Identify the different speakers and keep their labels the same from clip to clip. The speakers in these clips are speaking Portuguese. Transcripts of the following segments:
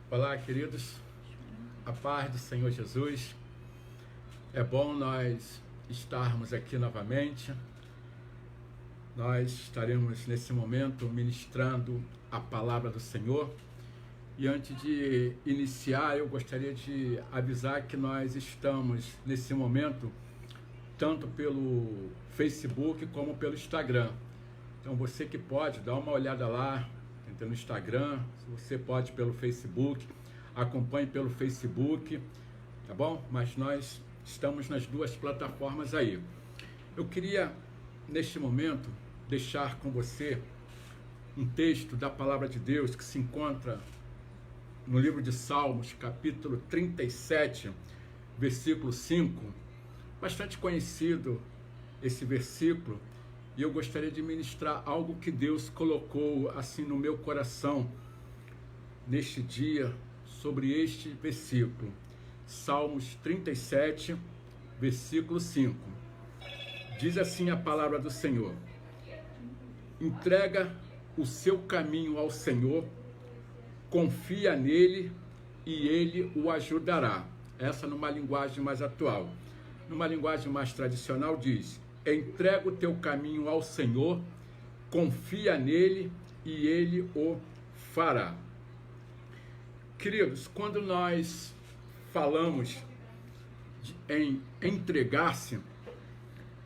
Speaker 1: Olá, queridos, a paz do Senhor Jesus. É bom nós estarmos aqui novamente. Nós estaremos nesse momento ministrando a palavra do Senhor. E antes de iniciar, eu gostaria de avisar que nós estamos nesse momento tanto pelo Facebook como pelo Instagram. Então você que pode, dá uma olhada lá no Instagram, você pode pelo Facebook, acompanhe pelo Facebook, tá bom? Mas nós estamos nas duas plataformas aí. Eu queria, neste momento, deixar com você um texto da Palavra de Deus que se encontra no livro de Salmos, capítulo 37, versículo 5, bastante conhecido esse versículo, e eu gostaria de ministrar algo que Deus colocou assim no meu coração neste dia sobre este versículo. Salmos 37, versículo 5. Diz assim a palavra do Senhor: entrega o seu caminho ao Senhor, confia nele e ele o ajudará. Essa numa linguagem mais atual. Numa linguagem mais tradicional diz: entrega o teu caminho ao Senhor, confia nele e ele o fará. Queridos, quando nós falamos em entregar-se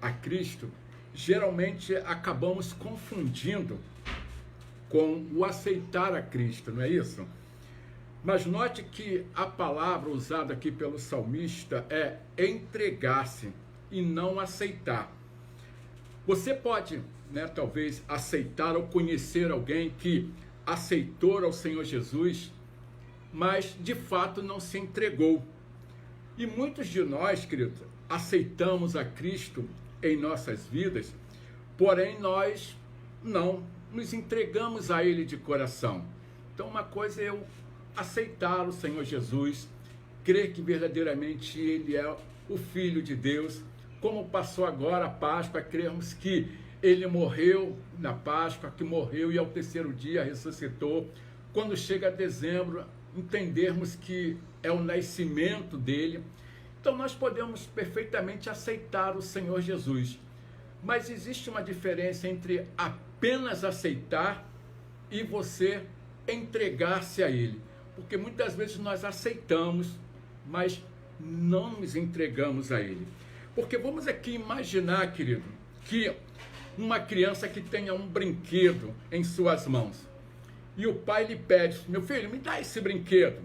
Speaker 1: a Cristo, geralmente acabamos confundindo com o aceitar a Cristo, não é isso? Mas note que a palavra usada aqui pelo salmista é entregar-se e não aceitar. Você pode, talvez aceitar ou conhecer alguém que aceitou ao Senhor Jesus, mas de fato não se entregou. E muitos de nós, queridos, aceitamos a Cristo em nossas vidas, porém nós não nos entregamos a Ele de coração. Então uma coisa é eu aceitar o Senhor Jesus, crer que verdadeiramente Ele é o Filho de Deus, como passou agora a Páscoa, crermos que Ele morreu na Páscoa, que morreu e ao terceiro dia ressuscitou. Quando chega dezembro, entendermos que é o nascimento dele. Então nós podemos perfeitamente aceitar o Senhor Jesus. Mas existe uma diferença entre apenas aceitar e você entregar-se a Ele. Porque muitas vezes nós aceitamos, mas não nos entregamos a Ele. Porque vamos aqui imaginar, querido, que uma criança que tenha um brinquedo em suas mãos e o pai lhe pede: meu filho, me dá esse brinquedo.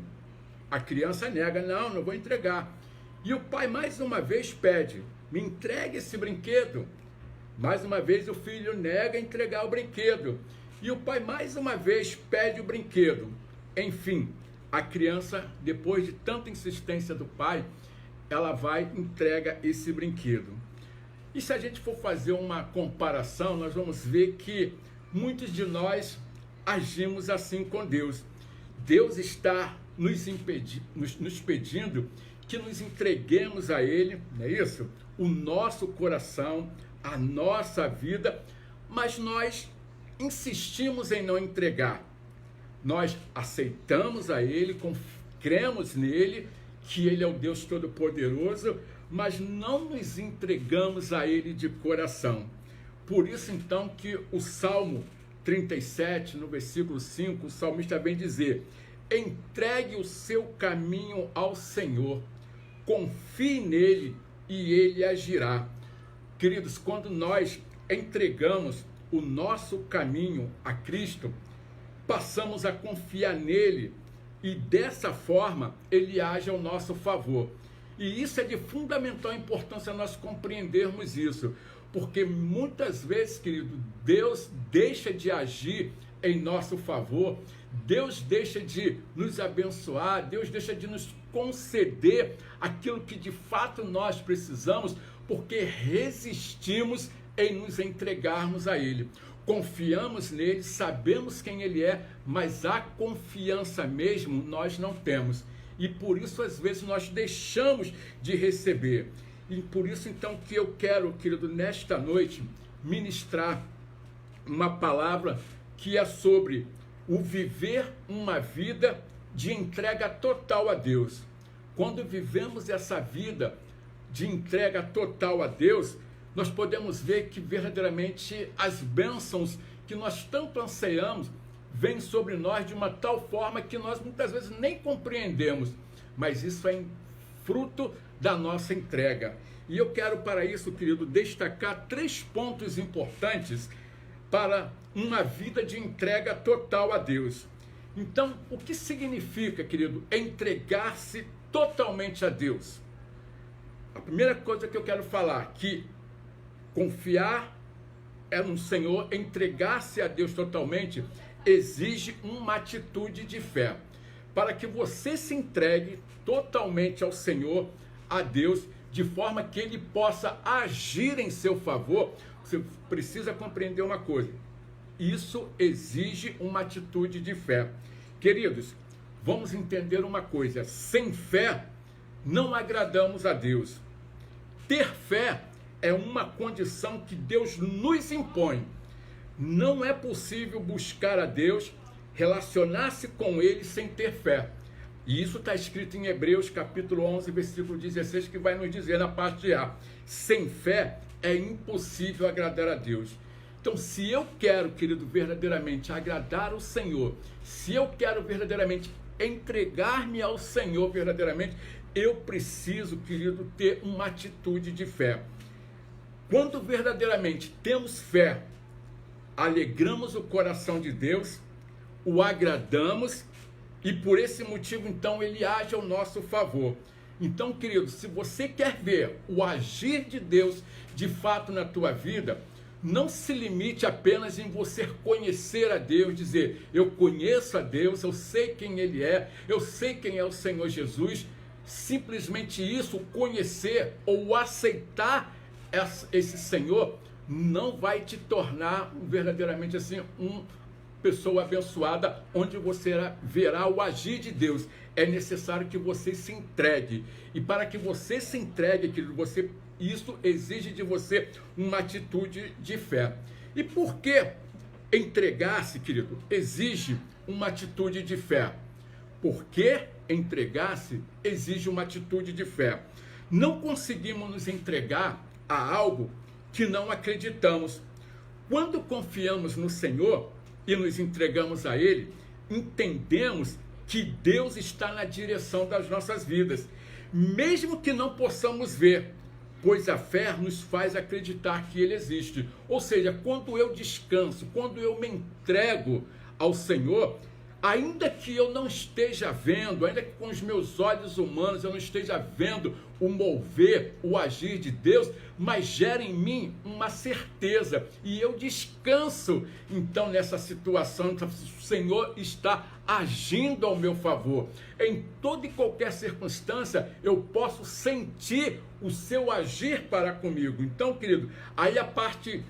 Speaker 1: A criança nega: não vou entregar. E o pai mais uma vez pede: me entregue esse brinquedo. Mais uma vez o filho nega entregar o brinquedo. E o pai mais uma vez pede o brinquedo. Enfim, a criança, depois de tanta insistência do pai, ela vai e entrega esse brinquedo. E se a gente for fazer uma comparação, nós vamos ver que muitos de nós agimos assim com Deus. Deus está nos pedindo que nos entreguemos a Ele, não é isso? O nosso coração, a nossa vida, mas nós insistimos em não entregar. Nós aceitamos a Ele, cremos nele, que Ele é o Deus Todo-Poderoso, mas não nos entregamos a Ele de coração. Por isso, então, que o Salmo 37, no versículo 5, o salmista vem dizer: entregue o seu caminho ao Senhor, confie nele e Ele agirá. Queridos, quando nós entregamos o nosso caminho a Cristo, passamos a confiar nele, e dessa forma Ele age ao nosso favor. E isso é de fundamental importância nós compreendermos isso, porque muitas vezes, querido, Deus deixa de agir em nosso favor, Deus deixa de nos abençoar, Deus deixa de nos conceder aquilo que de fato nós precisamos, porque resistimos em nos entregarmos a Ele. Confiamos nele, sabemos quem Ele é, mas a confiança mesmo nós não temos. E por isso, às vezes, nós deixamos de receber. E por isso, então, que eu quero, querido, nesta noite, ministrar uma palavra que é sobre o viver uma vida de entrega total a Deus. Quando vivemos essa vida de entrega total a Deus, nós podemos ver que verdadeiramente as bênçãos que nós tanto anseiamos vêm sobre nós de uma tal forma que nós muitas vezes nem compreendemos, mas isso é fruto da nossa entrega. E eu quero para isso, querido, destacar 3 pontos importantes para uma vida de entrega total a Deus. Então, o que significa, querido, entregar-se totalmente a Deus? A primeira coisa que eu quero falar, que confiar no Senhor, entregar-se a Deus totalmente, exige uma atitude de fé. Para que você se entregue totalmente ao Senhor, a Deus, de forma que Ele possa agir em seu favor, você precisa compreender uma coisa. Isso exige uma atitude de fé. Queridos, vamos entender uma coisa. Sem fé, não agradamos a Deus. Ter fé é uma condição que Deus nos impõe. Não é possível buscar a Deus, relacionar-se com Ele sem ter fé. E isso está escrito em Hebreus capítulo 11, versículo 16, que vai nos dizer na parte A: sem fé é impossível agradar a Deus. Então, se eu quero, querido, verdadeiramente agradar o Senhor, se eu quero verdadeiramente entregar-me ao Senhor verdadeiramente, eu preciso, querido, ter uma atitude de fé. Quando verdadeiramente temos fé, alegramos o coração de Deus, o agradamos e por esse motivo, então, Ele age ao nosso favor. Então, querido, se você quer ver o agir de Deus de fato na tua vida, não se limite apenas em você conhecer a Deus, dizer, eu conheço a Deus, eu sei quem Ele é, eu sei quem é o Senhor Jesus. Simplesmente isso, conhecer ou aceitar esse Senhor, não vai te tornar verdadeiramente assim, uma pessoa abençoada, onde você verá o agir de Deus. É necessário que você se entregue. E para que você se entregue, querido, isso exige de você uma atitude de fé. E por que entregar-se, querido, exige uma atitude de fé? Porque entregar-se exige uma atitude de fé. Não conseguimos nos entregar a algo que não acreditamos. Quando confiamos no Senhor e nos entregamos a Ele, entendemos que Deus está na direção das nossas vidas, mesmo que não possamos ver, pois a fé nos faz acreditar que Ele existe. Ou seja, quando eu descanso, quando eu me entrego ao Senhor, ainda que eu não esteja vendo, ainda que com os meus olhos humanos eu não esteja vendo o mover, o agir de Deus, mas gera em mim uma certeza, e eu descanso então nessa situação. Então, o Senhor está agindo ao meu favor. Em toda e qualquer circunstância, eu posso sentir o seu agir para comigo. Então, querido, aí a parte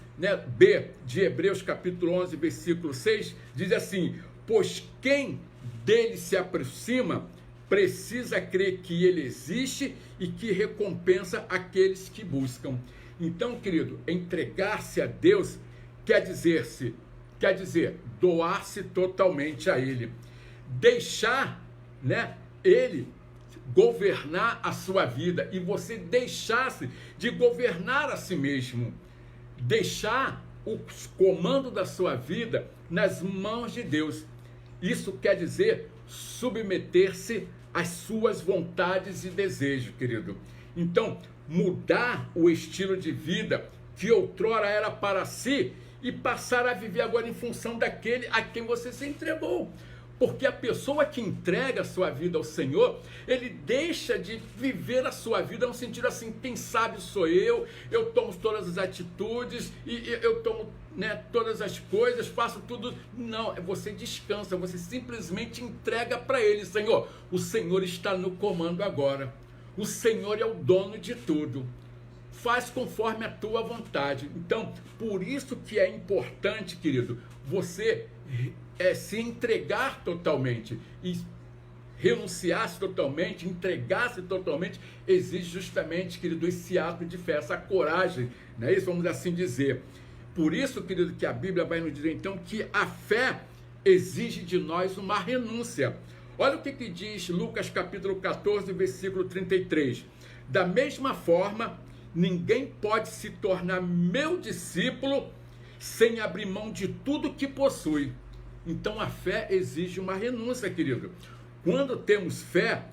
Speaker 1: B de Hebreus capítulo 11, versículo 6, diz assim: pois quem dele se aproxima precisa crer que ele existe e que recompensa aqueles que buscam. Então, querido, entregar-se a Deus quer dizer doar-se totalmente a Ele, deixar, Ele governar a sua vida e você deixar-se de governar a si mesmo, deixar o comando da sua vida nas mãos de Deus. Isso quer dizer submeter-se às suas vontades e desejos, querido. Então, mudar o estilo de vida que outrora era para si e passar a viver agora em função daquele a quem você se entregou. Porque a pessoa que entrega a sua vida ao Senhor, ele deixa de viver a sua vida no sentido assim, quem sabe sou eu tomo todas as atitudes, e eu tomo todas as coisas, faço tudo. Não, você descansa, você simplesmente entrega para Ele. Senhor, o Senhor está no comando agora. O Senhor é o dono de tudo. Faz conforme a tua vontade. Então, por isso que é importante, querido, você se entregar totalmente e renunciar-se totalmente, entregar-se totalmente, exige justamente, querido, esse ato de fé, essa coragem, não é isso? Vamos assim dizer. Por isso, querido, que a Bíblia vai nos dizer então que a fé exige de nós uma renúncia. Olha o que diz Lucas capítulo 14, versículo 33. Da mesma forma, ninguém pode se tornar meu discípulo sem abrir mão de tudo que possui. Então a fé exige uma renúncia, querido. Quando temos fé,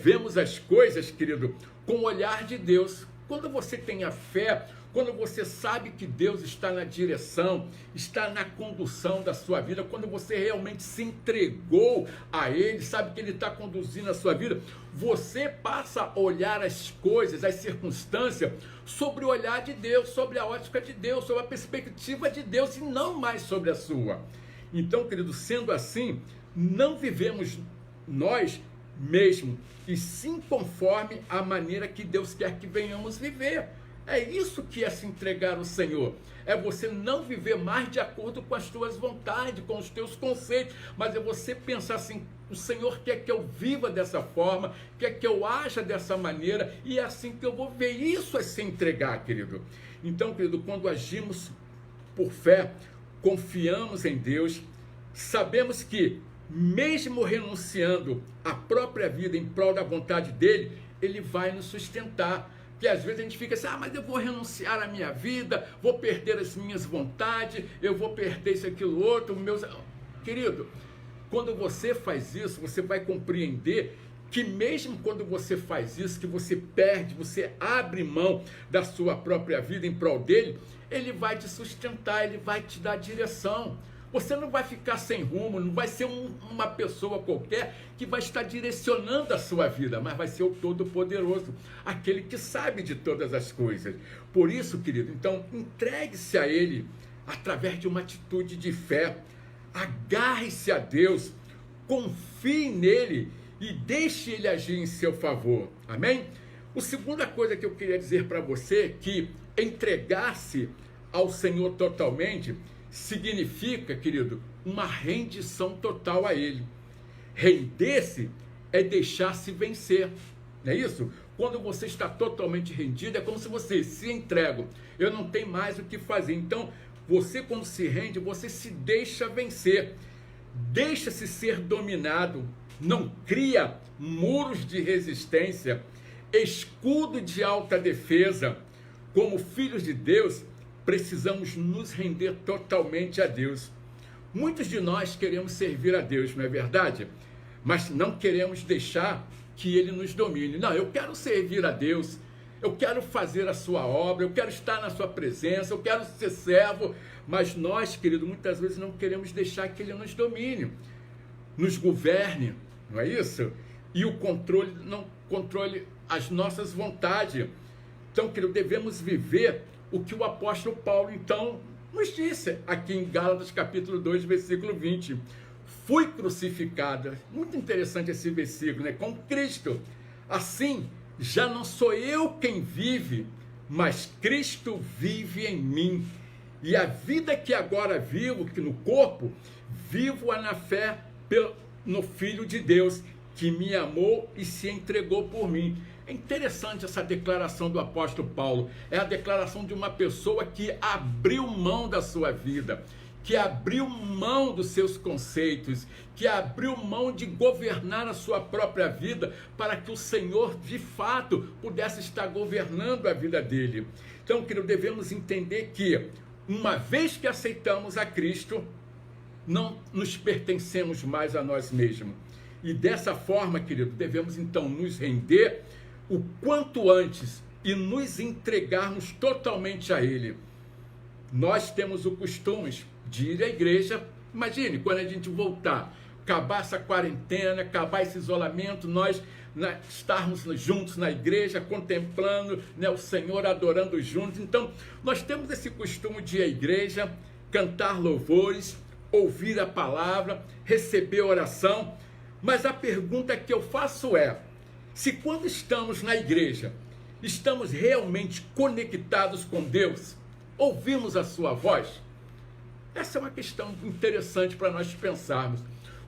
Speaker 1: vemos as coisas, querido, com o olhar de Deus. Quando você tem a fé, quando você sabe que Deus está na direção, está na condução da sua vida, quando você realmente se entregou a Ele, sabe que Ele está conduzindo a sua vida, você passa a olhar as coisas, as circunstâncias, sobre o olhar de Deus, sobre a ótica de Deus, sobre a perspectiva de Deus e não mais sobre a sua. Então, querido, sendo assim, não vivemos nós mesmos, e sim conforme a maneira que Deus quer que venhamos viver. É isso que é se entregar ao Senhor. É você não viver mais de acordo com as tuas vontades, com os teus conceitos, mas é você pensar assim, o Senhor quer que eu viva dessa forma, quer que eu haja dessa maneira, e é assim que eu vou ver. Isso é se entregar, querido. Então, querido, quando agimos por fé, confiamos em Deus, sabemos que, mesmo renunciando à própria vida em prol da vontade dEle, Ele vai nos sustentar. Que às vezes a gente fica assim, mas eu vou renunciar à minha vida, vou perder as minhas vontades, eu vou perder isso, aquilo, outro, meus... Querido, quando você faz isso, você vai compreender que mesmo quando você faz isso, que você perde, você abre mão da sua própria vida em prol dele, ele vai te sustentar, ele vai te dar direção. Você não vai ficar sem rumo, não vai ser uma pessoa qualquer que vai estar direcionando a sua vida, mas vai ser o Todo-Poderoso, aquele que sabe de todas as coisas. Por isso, querido, então, entregue-se a Ele através de uma atitude de fé. Agarre-se a Deus, confie nele e deixe Ele agir em seu favor. Amém? A segunda coisa que eu queria dizer para você é que entregar-se ao Senhor totalmente significa, querido, uma rendição total a Ele. Render-se é deixar-se vencer, não é isso? Quando você está totalmente rendido, é como se você se entrega. Eu não tenho mais o que fazer. Então, você quando se rende, você se deixa vencer. Deixa-se ser dominado. Não cria muros de resistência, escudo de alta defesa. Como filhos de Deus, precisamos nos render totalmente a Deus. Muitos de nós queremos servir a Deus, não é verdade? Mas não queremos deixar que Ele nos domine. Não, eu quero servir a Deus, eu quero fazer a sua obra, eu quero estar na sua presença, eu quero ser servo, mas nós, querido, muitas vezes não queremos deixar que Ele nos domine, nos governe, não é isso? E o controle, não controle as nossas vontades. Então, querido, devemos viver o que o apóstolo Paulo, então, nos disse aqui em Gálatas capítulo 2, versículo 20. Fui crucificado. Muito interessante esse versículo, né? Com Cristo. Assim, já não sou eu quem vive, mas Cristo vive em mim. E a vida que agora vivo, que no corpo, vivo-a na fé no Filho de Deus, que me amou e se entregou por mim. É interessante essa declaração do apóstolo Paulo. É a declaração de uma pessoa que abriu mão da sua vida, que abriu mão dos seus conceitos, que abriu mão de governar a sua própria vida para que o Senhor, de fato, pudesse estar governando a vida dele. Então, querido, devemos entender que, uma vez que aceitamos a Cristo, não nos pertencemos mais a nós mesmos. E dessa forma, querido, devemos então nos render o quanto antes e nos entregarmos totalmente a Ele. Nós temos o costume de ir à igreja. Imagine, quando a gente voltar, acabar essa quarentena, acabar esse isolamento, nós estarmos juntos na igreja, contemplando, o Senhor, adorando juntos. Então, nós temos esse costume de ir à igreja, cantar louvores, ouvir a palavra, receber oração. Mas a pergunta que eu faço é, se quando estamos na igreja, estamos realmente conectados com Deus, ouvimos a sua voz? Essa é uma questão interessante para nós pensarmos.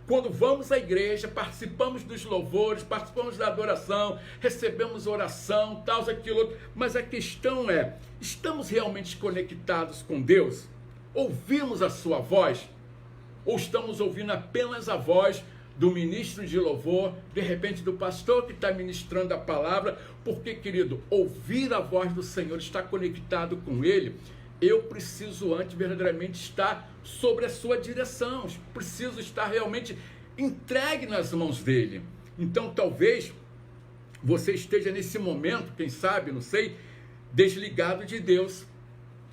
Speaker 1: Quando vamos à igreja, participamos dos louvores, participamos da adoração, recebemos oração, tal, aquilo, outro, mas a questão é, estamos realmente conectados com Deus? Ouvimos a sua voz? Ou estamos ouvindo apenas a voz do ministro de louvor, de repente do pastor que está ministrando a palavra? Porque, querido, ouvir a voz do Senhor, estar conectado com Ele, eu preciso antes verdadeiramente estar sobre a sua direção, preciso estar realmente entregue nas mãos dele. Então talvez você esteja nesse momento, quem sabe, não sei, desligado de Deus,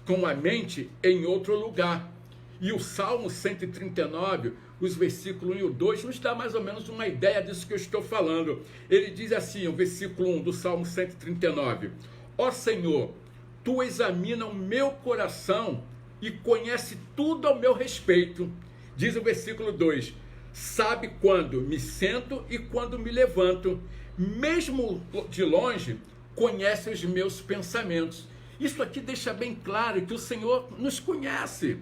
Speaker 1: com a mente em outro lugar. E o Salmo 139, os versículos 1 e 2, nos dá mais ou menos uma ideia disso que eu estou falando. Ele diz assim, o versículo 1 do Salmo 139, ó Senhor, Tu examina o meu coração e conhece tudo ao meu respeito. Diz o versículo 2, sabe quando me sento e quando me levanto, mesmo de longe, conhece os meus pensamentos. Isso aqui deixa bem claro que o Senhor nos conhece.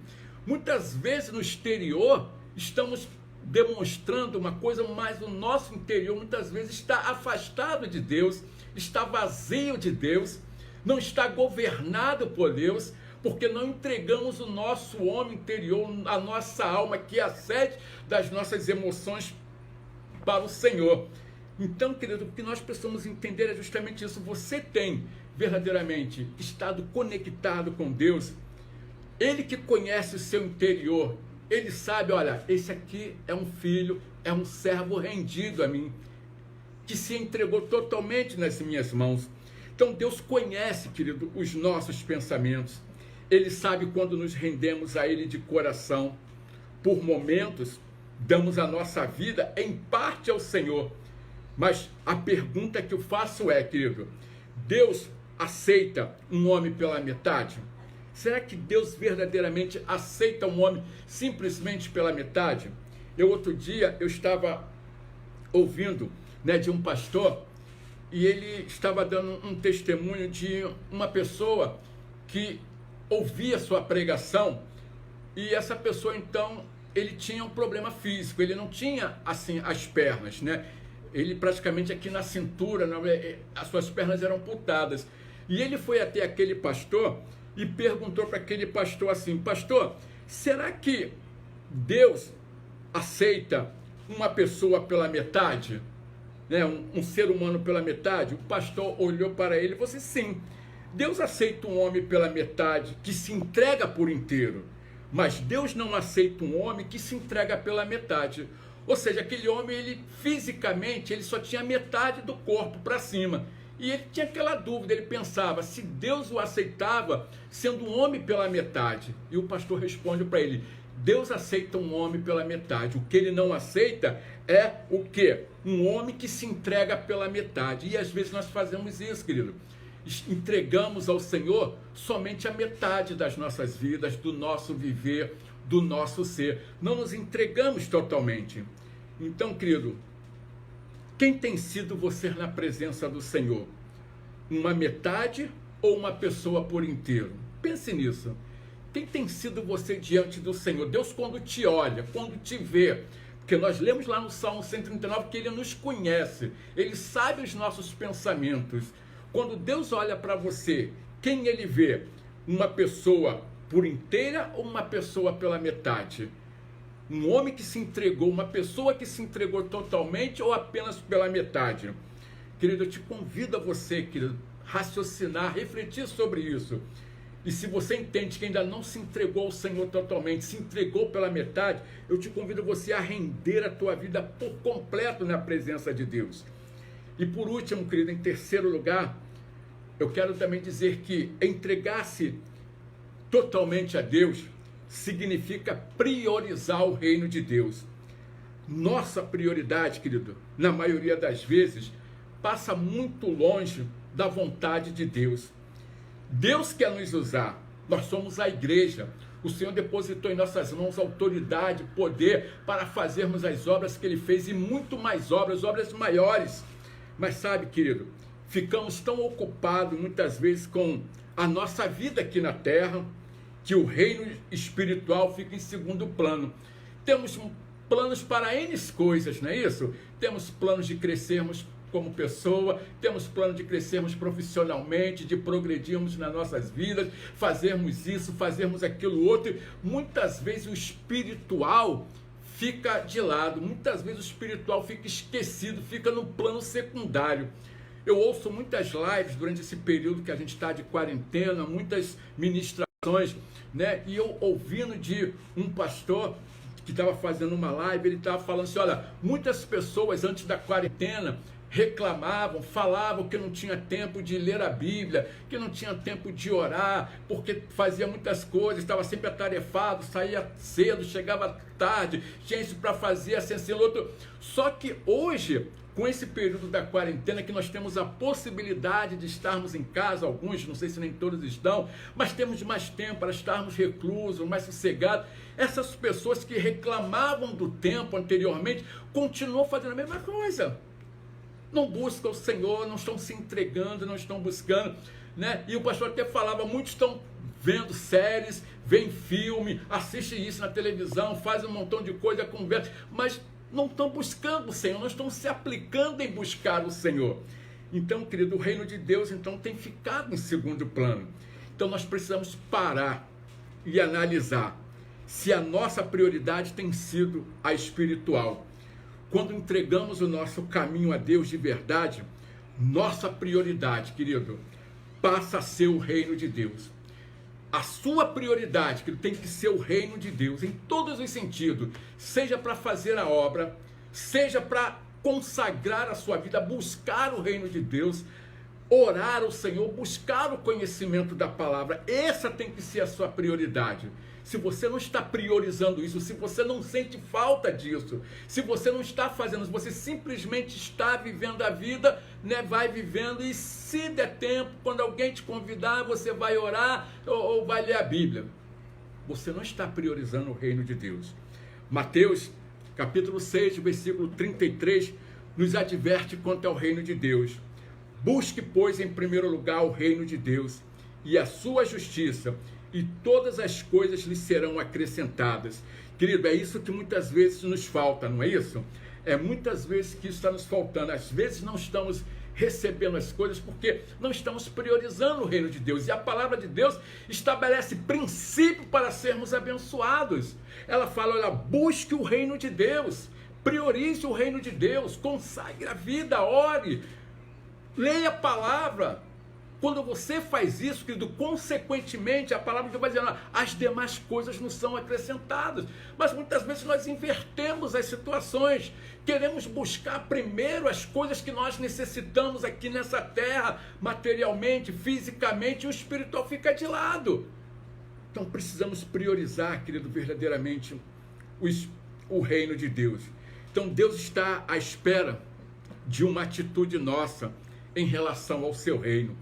Speaker 1: Muitas vezes no exterior estamos demonstrando uma coisa, mas o nosso interior muitas vezes está afastado de Deus, está vazio de Deus, não está governado por Deus, porque não entregamos o nosso homem interior, a nossa alma, que é a sede das nossas emoções, para o Senhor. Então, querido, o que nós precisamos entender é justamente isso. Você tem verdadeiramente estado conectado com Deus? Ele que conhece o seu interior, ele sabe, olha, esse aqui é um filho, é um servo rendido a mim, que se entregou totalmente nas minhas mãos. Então Deus conhece, querido, os nossos pensamentos. Ele sabe quando nos rendemos a Ele de coração. Por momentos, damos a nossa vida em parte ao Senhor. Mas a pergunta que eu faço é, querido, Deus aceita um homem pela metade? Será que Deus verdadeiramente aceita um homem simplesmente pela metade? Outro dia, eu estava ouvindo, de um pastor, e ele estava dando um testemunho de uma pessoa que ouvia sua pregação, e essa pessoa, então, ele tinha um problema físico, ele não tinha, assim, as pernas, Ele praticamente aqui na cintura, as suas pernas eram amputadas. E ele foi até aquele pastor e perguntou para aquele pastor assim, pastor, será que Deus aceita uma pessoa pela metade? Um ser humano pela metade? O pastor olhou para ele e falou assim, sim, Deus aceita um homem pela metade que se entrega por inteiro, mas Deus não aceita um homem que se entrega pela metade. Ou seja, aquele homem, ele fisicamente, ele só tinha metade do corpo para cima. E ele tinha aquela dúvida, ele pensava, se Deus o aceitava sendo um homem pela metade. E o pastor responde para ele, Deus aceita um homem pela metade. O que ele não aceita é o quê? Um homem que se entrega pela metade. E às vezes nós fazemos isso, querido. Entregamos ao Senhor somente a metade das nossas vidas, do nosso viver, do nosso ser. Não nos entregamos totalmente. Então, querido, quem tem sido você na presença do Senhor? Uma metade ou uma pessoa por inteiro? Pense nisso. Quem tem sido você diante do Senhor? Deus, quando te olha, quando te vê, porque nós lemos lá no Salmo 139 que Ele nos conhece, Ele sabe os nossos pensamentos. Quando Deus olha para você, quem Ele vê? Uma pessoa por inteira ou uma pessoa pela metade? Um homem que se entregou, uma pessoa que se entregou totalmente ou apenas pela metade? Querido, eu te convido a você, querido, raciocinar, refletir sobre isso. E se você entende que ainda não se entregou ao Senhor totalmente, se entregou pela metade, eu te convido você a render a tua vida por completo na presença de Deus. E por último, querido, em terceiro lugar, eu quero também dizer que entregar-se totalmente a Deus significa priorizar o reino de Deus. Nossa prioridade, querido, na maioria das vezes, passa muito longe da vontade de Deus. Deus quer nos usar, nós somos a igreja. O Senhor depositou em nossas mãos autoridade, poder para fazermos as obras que Ele fez e muito mais obras, obras maiores. Mas sabe, querido, ficamos tão ocupados muitas vezes com a nossa vida aqui na terra, que o reino espiritual fica em segundo plano. Temos planos para N coisas, não é isso? Temos planos de crescermos como pessoa, temos plano de crescermos profissionalmente, de progredirmos nas nossas vidas, fazermos isso, fazermos aquilo outro. Muitas vezes o espiritual fica de lado, muitas vezes o espiritual fica esquecido, fica no plano secundário. Eu ouço muitas lives durante esse período que a gente está de quarentena, muitas ministrações, né? E eu ouvindo de um pastor que estava fazendo uma live, ele estava falando assim, olha, muitas pessoas antes da quarentena reclamavam, falavam que não tinha tempo de ler a Bíblia, que não tinha tempo de orar, porque fazia muitas coisas, estava sempre atarefado, saía cedo, chegava tarde, tinha isso para fazer, assim, outro. Só que hoje, com esse período da quarentena, que nós temos a possibilidade de estarmos em casa, alguns, não sei se nem todos estão, mas temos mais tempo para estarmos reclusos, mais sossegados. Essas pessoas que reclamavam do tempo anteriormente, continuam fazendo a mesma coisa. Não buscam o Senhor, não estão se entregando, não estão buscando, né? E o pastor até falava, muitos estão vendo séries, veem filme, assistem isso na televisão, fazem um montão de coisa, conversa, mas não estão buscando o Senhor, não estão se aplicando em buscar o Senhor. Então, querido, o reino de Deus então tem ficado em segundo plano. Então nós precisamos parar e analisar se a nossa prioridade tem sido a espiritual. Quando entregamos o nosso caminho a Deus de verdade, nossa prioridade, querido, passa a ser o reino de Deus. A sua prioridade, que tem que ser o reino de Deus, em todos os sentidos, seja para fazer a obra, seja para consagrar a sua vida, buscar o reino de Deus, orar ao Senhor, buscar o conhecimento da palavra. Essa tem que ser a sua prioridade. Se você não está priorizando isso, se você não sente falta disso, se você não está fazendo isso, você simplesmente está vivendo a vida, né? Vai vivendo, e se der tempo, quando alguém te convidar, você vai orar ou vai ler a Bíblia. Você não está priorizando o reino de Deus. Mateus, capítulo 6, versículo 33, nos adverte quanto ao reino de Deus. Busque, pois, em primeiro lugar o reino de Deus e a sua justiça, e todas as coisas lhe serão acrescentadas. Querido, é isso que muitas vezes nos falta, não é isso? É muitas vezes que isso está nos faltando. Às vezes não estamos recebendo as coisas porque não estamos priorizando o reino de Deus. E a palavra de Deus estabelece princípio para sermos abençoados. Ela fala, olha, busque o reino de Deus, priorize o reino de Deus, consagre a vida, ore, leia a palavra. Quando você faz isso, querido, consequentemente, a palavra de Deus vai dizendo, as demais coisas não são acrescentadas. Mas muitas vezes nós invertemos as situações. Queremos buscar primeiro as coisas que nós necessitamos aqui nessa terra, materialmente, fisicamente, e o espiritual fica de lado. Então precisamos priorizar, querido, verdadeiramente o reino de Deus. Então Deus está à espera de uma atitude nossa em relação ao seu reino.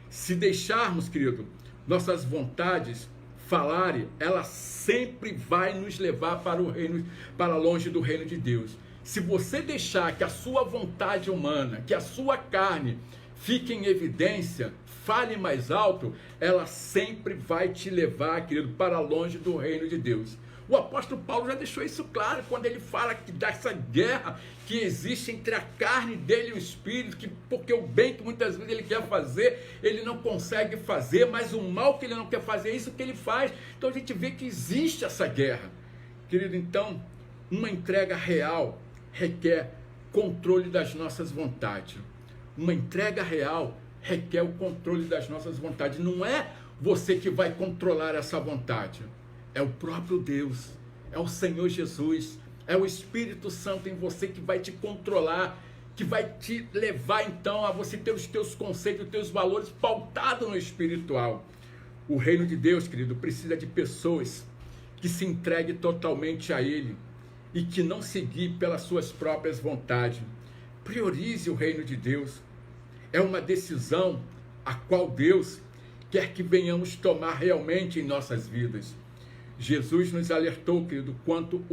Speaker 1: Se deixarmos, querido, nossas vontades falarem, ela sempre vai nos levar para o reino, para longe do reino de Deus. Se você deixar que a sua vontade humana, que a sua carne fique em evidência, fale mais alto, ela sempre vai te levar, querido, para longe do reino de Deus. O apóstolo Paulo já deixou isso claro quando ele fala que dessa guerra que existe entre a carne dele e o espírito, que porque o bem que muitas vezes ele quer fazer, ele não consegue fazer, mas o mal que ele não quer fazer, é isso que ele faz. Então a gente vê que existe essa guerra. Querido, então, uma entrega real requer controle das nossas vontades. Uma entrega real requer o controle das nossas vontades. Não é você que vai controlar essa vontade. É o próprio Deus, é o Senhor Jesus, é o Espírito Santo em você que vai te controlar, que vai te levar então a você ter os teus conceitos, os teus valores pautados no espiritual. O reino de Deus, querido, precisa de pessoas que se entreguem totalmente a Ele e que não se guiem pelas suas próprias vontades. Priorize o reino de Deus. É uma decisão a qual Deus quer que venhamos tomar realmente em nossas vidas. Jesus nos alertou, querido, quanto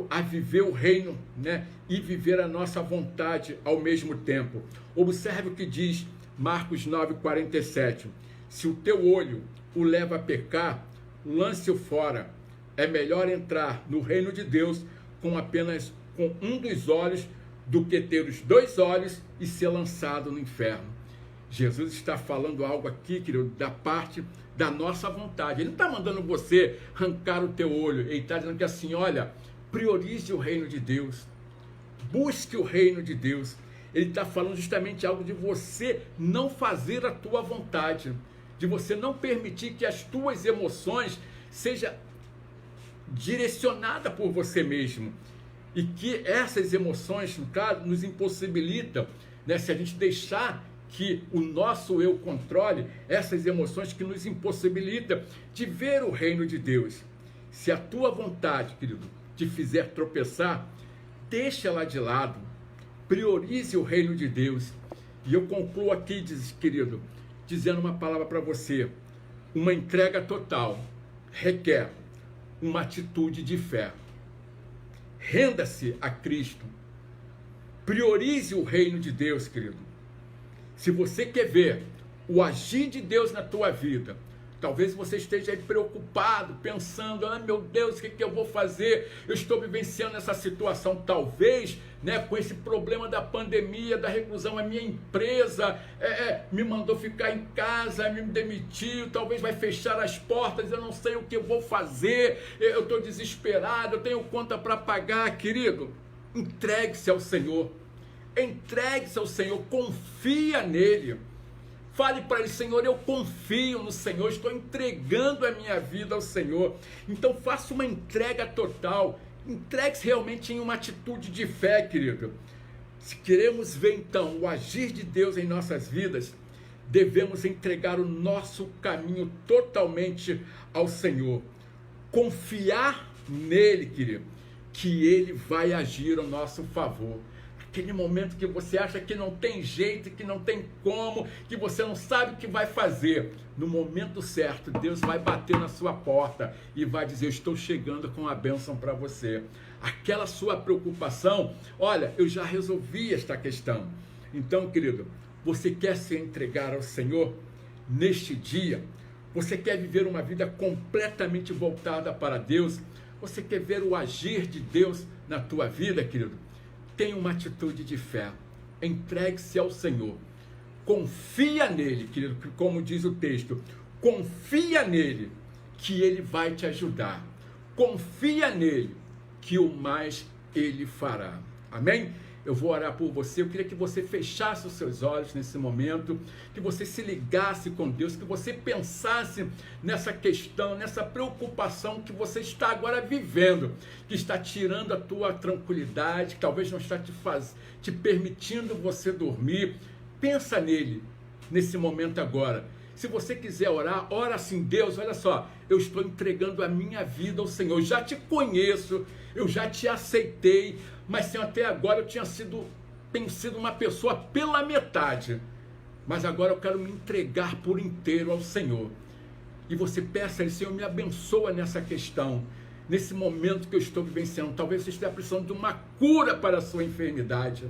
Speaker 1: a viver o reino, né? E viver a nossa vontade ao mesmo tempo. Observe o que diz Marcos 9,47. Se o teu olho o leva a pecar, lance-o fora. É melhor entrar no reino de Deus com um dos olhos do que ter os 2 olhos e ser lançado no inferno. Jesus está falando algo aqui, querido, da parte da nossa vontade. Ele não está mandando você arrancar o teu olho. Ele está dizendo que assim, olha, priorize o reino de Deus. Busque o reino de Deus. Ele está falando justamente algo de você não fazer a tua vontade. De você não permitir que as tuas emoções sejam direcionadas por você mesmo. E que essas emoções, no caso, nos impossibilitam, né, se a gente deixar que o nosso eu controle essas emoções que nos impossibilitam de ver o reino de Deus. Se a tua vontade, querido, te fizer tropeçar, deixa ela de lado, priorize o reino de Deus. E eu concluo aqui, querido, dizendo uma palavra para você: uma entrega total requer uma atitude de fé. Renda-se a Cristo, priorize o reino de Deus, querido. Se você quer ver o agir de Deus na tua vida, talvez você esteja aí preocupado, pensando, meu Deus, o que eu vou fazer? Eu estou vivenciando essa situação, talvez, né, com esse problema da pandemia, da reclusão, a minha empresa me mandou ficar em casa, me demitiu, talvez vai fechar as portas, eu não sei o que eu vou fazer, eu estou desesperado, eu tenho conta para pagar. Querido, entregue-se ao Senhor. Entregue-se ao Senhor, confia nele. Fale para ele: Senhor, eu confio no Senhor, estou entregando a minha vida ao Senhor. Então faça uma entrega total. Entregue-se realmente em uma atitude de fé, querido. Se queremos ver então o agir de Deus em nossas vidas, devemos entregar o nosso caminho totalmente ao Senhor. Confiar nele, querido, que ele vai agir ao nosso favor. Aquele momento que você acha que não tem jeito, que não tem como, que você não sabe o que vai fazer. No momento certo, Deus vai bater na sua porta e vai dizer: eu estou chegando com a bênção para você. Aquela sua preocupação, olha, eu já resolvi esta questão. Então, querido, você quer se entregar ao Senhor neste dia? Você quer viver uma vida completamente voltada para Deus? Você quer ver o agir de Deus na tua vida, querido? Tenha uma atitude de fé, entregue-se ao Senhor, confia nele, querido, como diz o texto, confia nele, que ele vai te ajudar, confia nele, que o mais ele fará. Amém? Eu vou orar por você. Eu queria que você fechasse os seus olhos nesse momento, que você se ligasse com Deus, que você pensasse nessa questão, nessa preocupação que você está agora vivendo, que está tirando a tua tranquilidade, que talvez não está te permitindo você dormir. Pensa nele, nesse momento agora. Se você quiser orar, ora assim: Deus, olha só, eu estou entregando a minha vida ao Senhor, eu já te conheço, eu já te aceitei, mas Senhor, até agora eu tenho sido uma pessoa pela metade, mas agora eu quero me entregar por inteiro ao Senhor. E você peça a Ele: Senhor, me abençoa nessa questão, nesse momento que eu estou vivenciando. Talvez você esteja precisando de uma cura para a sua enfermidade,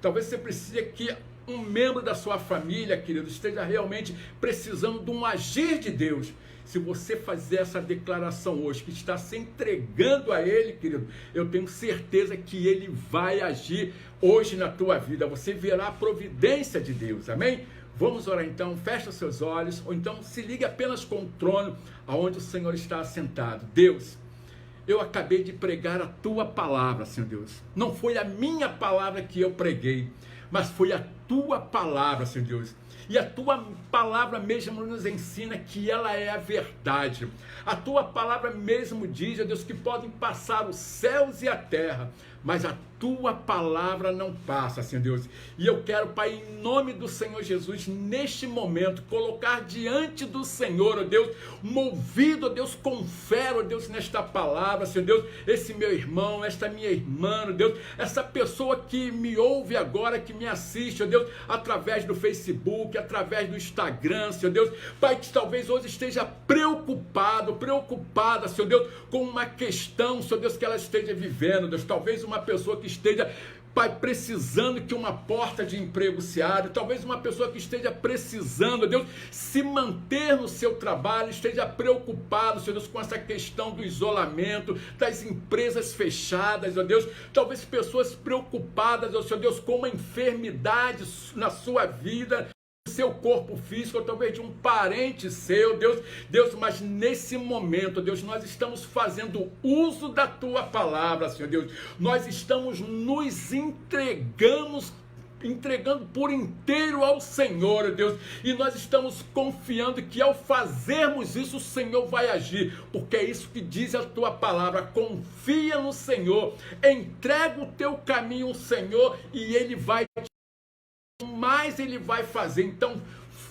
Speaker 1: talvez você precise que um membro da sua família, querido, esteja realmente precisando de um agir de Deus. Se você fazer essa declaração hoje, que está se entregando a Ele, querido, eu tenho certeza que Ele vai agir hoje na tua vida. Você verá a providência de Deus, amém? Vamos orar então, fecha seus olhos, ou então se ligue apenas com o trono, aonde o Senhor está assentado. Deus, eu acabei de pregar a tua palavra, Senhor Deus. Não foi a minha palavra que eu preguei, mas foi a tua palavra, Senhor Deus. E a tua palavra mesmo nos ensina que ela é a verdade. A tua palavra mesmo diz, ó Deus, que podem passar os céus e a terra, mas a tua palavra não passa, Senhor Deus. E eu quero, Pai, em nome do Senhor Jesus, neste momento, colocar diante do Senhor, ó Deus, movido, ó Deus, com fé, ó Deus, nesta palavra, Senhor Deus, esse meu irmão, esta minha irmã, ó Deus, essa pessoa que me ouve agora, que me assiste, ó Deus, através do Facebook, através do Instagram, Senhor Deus, Pai, que talvez hoje esteja preocupada, Senhor Deus, com uma questão, Senhor Deus, que ela esteja vivendo, Deus, talvez uma pessoa que esteja Pai, precisando que uma porta de emprego se abra, talvez uma pessoa que esteja precisando, Deus, se manter no seu trabalho, esteja preocupado, Senhor Deus, com essa questão do isolamento, das empresas fechadas, ó Deus, talvez pessoas preocupadas, ó Senhor Deus, com uma enfermidade na sua vida, seu corpo físico, ou talvez de um parente seu, Deus, mas nesse momento, Deus, nós estamos fazendo uso da tua palavra, Senhor Deus, nós estamos nos entregando por inteiro ao Senhor, Deus, e nós estamos confiando que ao fazermos isso, o Senhor vai agir, porque é isso que diz a tua palavra, confia no Senhor, entrega o teu caminho ao Senhor, e Ele vai mais Ele vai fazer. Então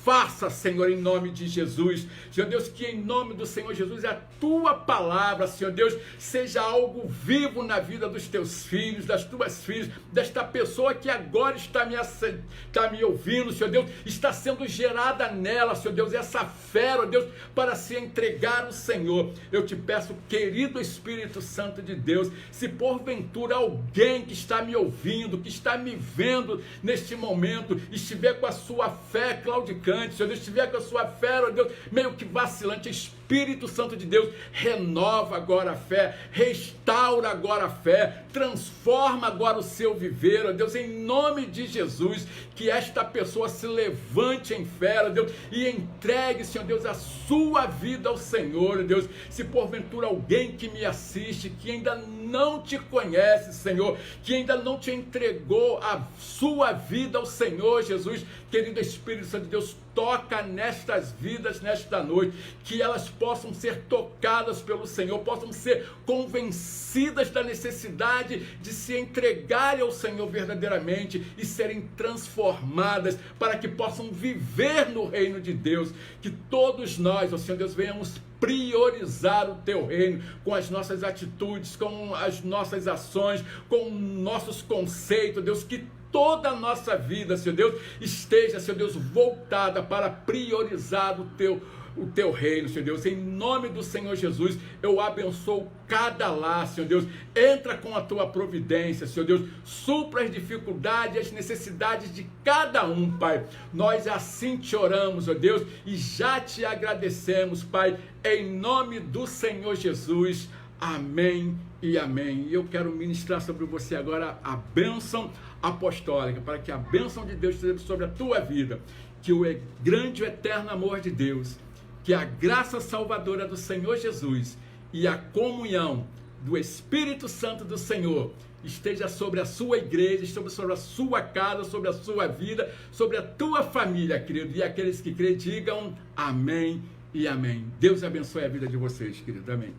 Speaker 1: faça, Senhor, em nome de Jesus, Senhor Deus, que em nome do Senhor Jesus a tua palavra, Senhor Deus, seja algo vivo na vida dos teus filhos, das tuas filhas, desta pessoa que agora está me ouvindo, Senhor Deus, está sendo gerada nela, Senhor Deus, essa fé, ó Deus, para se entregar ao Senhor. Eu te peço, querido Espírito Santo de Deus, se porventura alguém que está me ouvindo, que está me vendo neste momento, estiver com a sua fé claudicante, Senhor Deus, estiver com a sua fé, ó Deus, meio que vacilante, Espírito Santo de Deus, renova agora a fé, restaura agora a fé, transforma agora o seu viver, ó Deus, em nome de Jesus, que esta pessoa se levante em fé, ó Deus, e entregue, Senhor Deus, a sua vida ao Senhor, ó Deus. Se porventura alguém que me assiste, que ainda não te conhece, Senhor, que ainda não te entregou a sua vida ao Senhor Jesus, querido Espírito Santo de Deus, toca nestas vidas nesta noite, que elas possam ser tocadas pelo Senhor, possam ser convencidas da necessidade de se entregarem ao Senhor verdadeiramente e serem transformadas para que possam viver no reino de Deus, que todos nós, ó Senhor Deus, venhamos priorizar o teu reino com as nossas atitudes, com as nossas ações, com nossos conceitos, Deus, que toda a nossa vida, Senhor Deus, esteja, Senhor Deus, voltada para priorizar o teu reino, Senhor Deus. Em nome do Senhor Jesus, eu abençoo cada lar, Senhor Deus. Entra com a tua providência, Senhor Deus. Supra as dificuldades, as necessidades de cada um, Pai. Nós assim te oramos, ó Deus, e já te agradecemos, Pai, em nome do Senhor Jesus. Amém e amém. E eu quero ministrar sobre você agora a bênção apostólica, para que a bênção de Deus esteja sobre a tua vida, que o grande e eterno amor de Deus, que a graça salvadora do Senhor Jesus e a comunhão do Espírito Santo do Senhor esteja sobre a sua igreja, sobre a sua casa, sobre a sua vida, sobre a tua família, querido. E aqueles que creem, digam amém e amém. Deus abençoe a vida de vocês, querido. Amém.